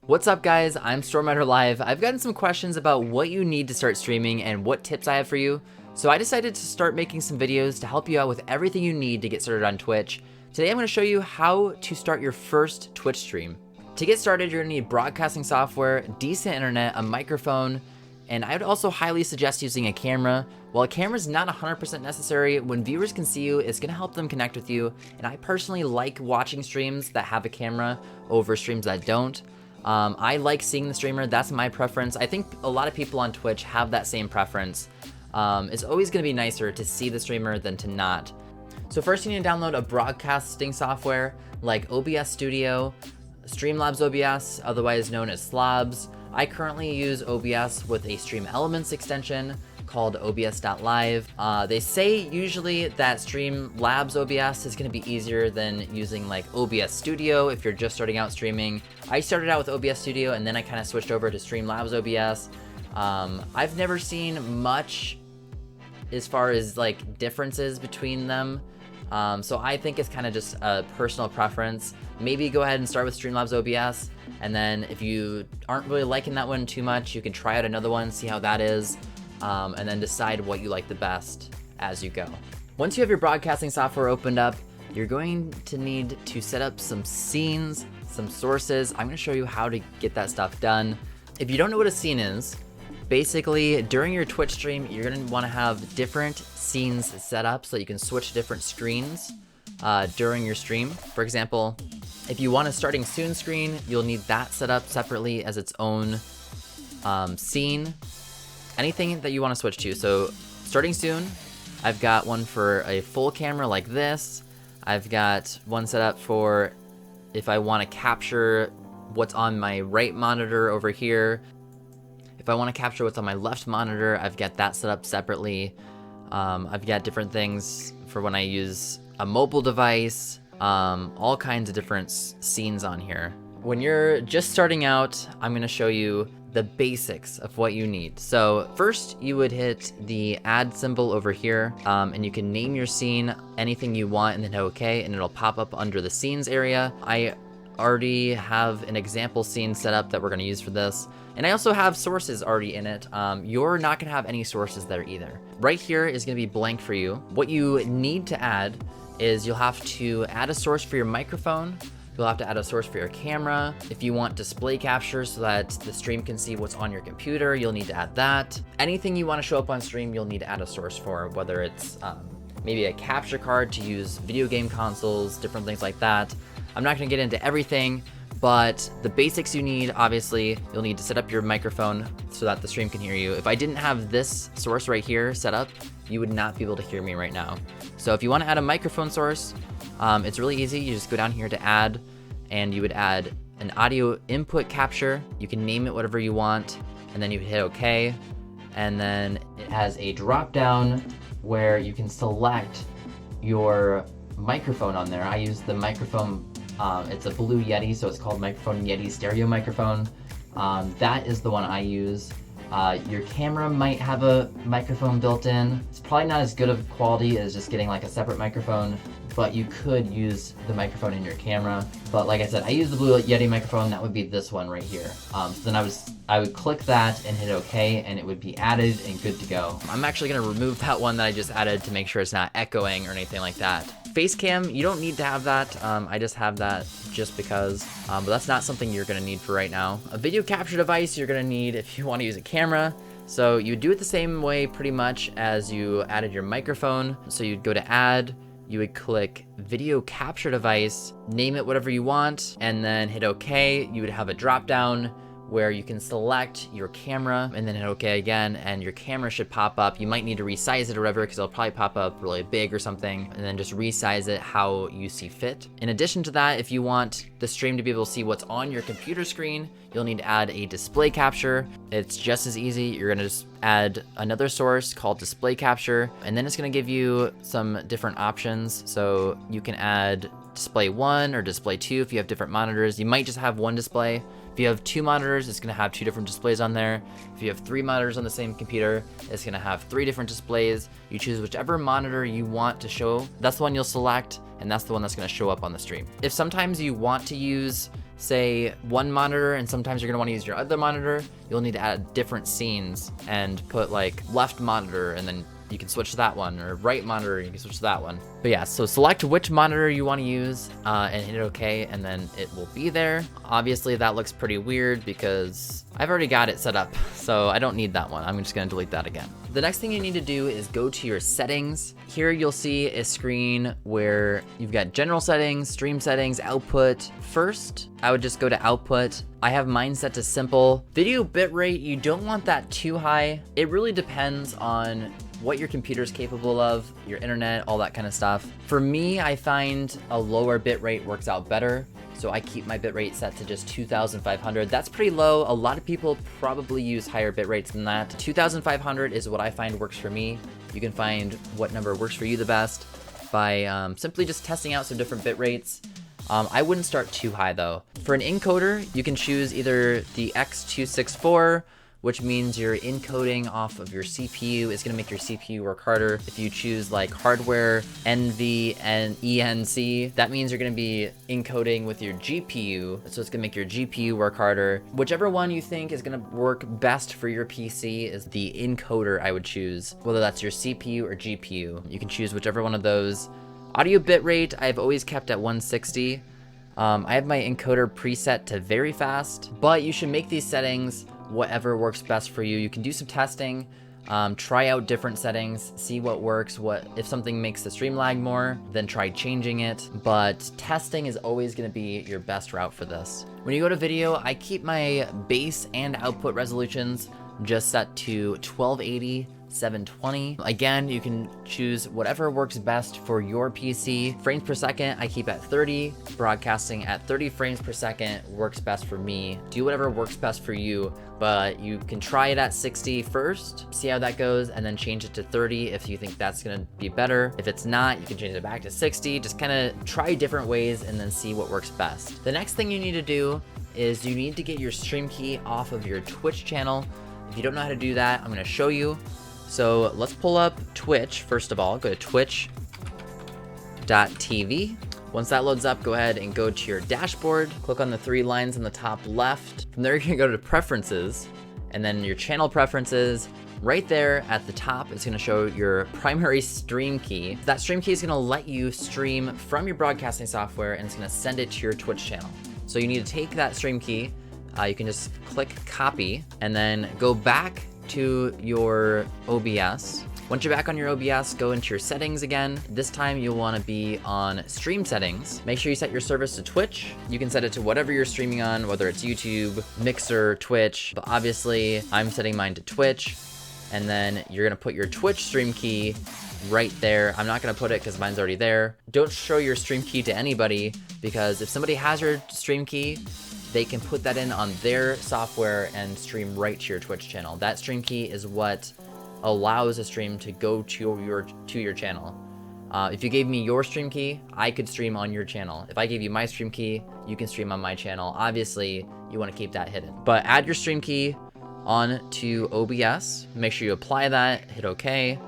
What's up guys, I'm Stormrider Live. I've gotten some questions about what you need to start streaming and what tips I have for you. So I decided to start making some videos to help you out with everything you need to get started on Twitch. Today I'm going to show you how to start your first Twitch stream. To get started, you're going to need broadcasting software, decent internet, a microphone, and I would also highly suggest using a camera. While a camera is not 100% necessary, when viewers can see you, it's going to help them connect with you. And I personally like watching streams that have a camera over streams that don't. I like seeing the streamer, that's my preference. I think a lot of people on Twitch have that same preference. It's always going to be nicer to see the streamer than to not. So first you need to download a broadcasting software like OBS Studio, Streamlabs OBS, otherwise known as Slabs. I currently use OBS with a Stream Elements extension called obs.live. They say usually that Streamlabs OBS is going to be easier than using like OBS Studio if you're just starting out streaming. I started out with OBS Studio and then I kind of switched over to Streamlabs OBS. I've never seen much as far as like differences between them. So I think it's kind of just a personal preference. Maybe go ahead and start with Streamlabs OBS, and then if you aren't really liking that one too much, you can try out another one, see how that is, and then decide what you like the best as you go. Once you have your broadcasting software opened up, you're going to need to set up some scenes, some sources. I'm going to show you how to get that stuff done. If you don't know what a scene is, basically during your Twitch stream, you're going to want to have different scenes set up so that you can switch different screens during your stream. For example, if you want a starting soon screen, you'll need that set up separately as its own scene. Anything that you want to switch to. So starting soon, I've got one for a full camera like this. I've got one set up for if I want to capture what's on my right monitor over here. If I want to capture what's on my left monitor, I've got that set up separately. I've got different things for when I use a mobile device, all kinds of different scenes on here. When you're just starting out, I'm going to show you the basics of what you need. So first you would hit the add symbol over here, and you can name your scene anything you want and then hit OK, and it'll pop up under the scenes area. I already have an example scene set up that we're going to use for this. And I also have sources already in it. You're not going to have any sources there either. Right here is going to be blank for you. What you need to add is you'll have to add a source for your microphone. You'll have to add a source for your camera. If you want display capture so that the stream can see what's on your computer, you'll need to add that. Anything you want to show up on stream, you'll need to add a source for, whether it's maybe a capture card to use video game consoles, different things like that. I'm not going to get into everything, but the basics you need, obviously, you'll need to set up your microphone so that the stream can hear you. If I didn't have this source right here set up, you would not be able to hear me right now. So if you want to add a microphone source, it's really easy. You just go down here to add, and you would add an audio input capture. You can name it whatever you want, and then you hit OK. And then it has a drop down where you can select your microphone on there. I use the microphone. It's a Blue Yeti, so it's called Microphone Yeti Stereo Microphone. That is the one I use. Your camera might have a microphone built in. It's probably not as good of quality as just getting like a separate microphone, but you could use the microphone in your camera. But like I said, I use the Blue Yeti microphone. That would be this one right here. So then I would click that and hit OK, and it would be added and good to go. I'm actually going to remove that one that I just added to make sure it's not echoing or anything like that. Face cam, you don't need to have that. I just have that just because, but that's not something you're going to need for right now. A video capture device you're going to need if you want to use a camera. So you do it the same way pretty much as you added your microphone. So you'd go to add, you would click video capture device, name it whatever you want, and then hit OK. You would have a drop down where you can select your camera and then hit OK again, and your camera should pop up. You might need to resize it or whatever, because it'll probably pop up really big or something, and then just resize it how you see fit. In addition to that, if you want the stream to be able to see what's on your computer screen, you'll need to add a display capture. It's just as easy. You're gonna just add another source called display capture, and then it's gonna give you some different options. So you can add display 1 or display 2 if you have different monitors. You might just have one display. If you have 2 monitors, it's gonna have 2 different displays on there. If you have 3 monitors on the same computer, it's gonna have 3 different displays. You choose whichever monitor you want to show. That's the one you'll select, and that's the one that's gonna show up on the stream. If sometimes you want to use, say, one monitor and sometimes you're gonna wanna use your other monitor, you'll need to add different scenes and put like left monitor, and then you can switch to that one, or right monitor, you can switch to that one. But yeah, so select which monitor you want to use and hit OK, and then it will be there. Obviously that looks pretty weird because I've already got it set up, so I don't need that one. I'm just gonna delete that again. The next thing you need to do is go to your settings. Here you'll see a screen where you've got general settings, stream settings, output. First, I would just go to output. I have mine set to simple. Video bitrate, you don't want that too high. It really depends on what your computer's capable of, your internet, all that kind of stuff. For me, I find a lower bitrate works out better, so I keep my bitrate set to just 2,500. That's pretty low. A lot of people probably use higher bitrates than that. 2,500 is what I find works for me. You can find what number works for you the best by simply just testing out some different bitrates. I wouldn't start too high though. For an encoder, you can choose either the X264, which means you're encoding off of your CPU. It's gonna make your CPU work harder. If you choose like hardware, NV, and ENC, that means you're gonna be encoding with your GPU, so it's gonna make your GPU work harder. Whichever one you think is gonna work best for your PC is the encoder I would choose, whether that's your CPU or GPU. You can choose whichever one of those. Audio bitrate, I've always kept at 160. I have my encoder preset to very fast, but you should make these settings whatever works best for you. You can do some testing, try out different settings, see what works. If something makes the stream lag more, then try changing it. But testing is always gonna be your best route for this. When you go to video, I keep my base and output resolutions just set to 1280, 720. Again, you can choose whatever works best for your PC. Frames per second, I keep at 30. Broadcasting at 30 frames per second works best for me. Do whatever works best for you, but you can try it at 60 first, see how that goes, and then change it to 30 if you think that's gonna be better. If it's not, you can change it back to 60. Just kind of try different ways and then see what works best. The next thing you need to do is you need to get your stream key off of your Twitch channel. If you don't know how to do that, I'm gonna show you. So let's pull up Twitch. First of all, go to twitch.tv. Once that loads up, go ahead and go to your dashboard. Click on the 3 lines on the top left. From there, you can go to preferences, and then your channel preferences. Right there at the top, it's gonna show your primary stream key. That stream key is gonna let you stream from your broadcasting software, and it's gonna send it to your Twitch channel. So you need to take that stream key. You can just click copy, and then go back to your OBS. Once you're back on your OBS, go into your settings again. This time you'll want to be on stream settings. Make sure you set your service to Twitch. You can set it to whatever you're streaming on, whether it's YouTube, Mixer, Twitch, but obviously I'm setting mine to Twitch. And then you're gonna put your Twitch stream key right there. I'm not gonna put it because mine's already there. Don't show your stream key to anybody, because if somebody has your stream key, they can put that in on their software and stream right to your Twitch channel. That stream key is what allows a stream to go to your channel. If you gave me your stream key, I could stream on your channel. If I gave you my stream key, you can stream on my channel. Obviously, you want to keep that hidden. But add your stream key on to OBS. Make sure you apply that, hit OK,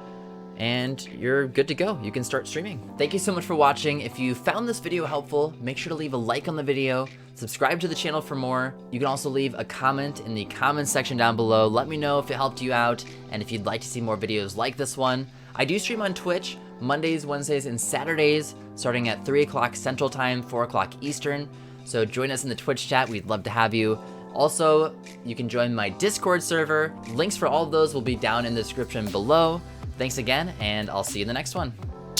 and you're good to go. You can start streaming. Thank you so much for watching. If you found this video helpful, make sure to leave a like on the video, subscribe to the channel for more. You can also leave a comment in the comments section down below. Let me know if it helped you out and if you'd like to see more videos like this one. I do stream on Twitch Mondays, Wednesdays, and Saturdays, starting at 3 o'clock Central Time, 4 o'clock Eastern. So join us in the Twitch chat. We'd love to have you. Also, you can join my Discord server. Links for all of those will be down in the description below. Thanks again, and I'll see you in the next one.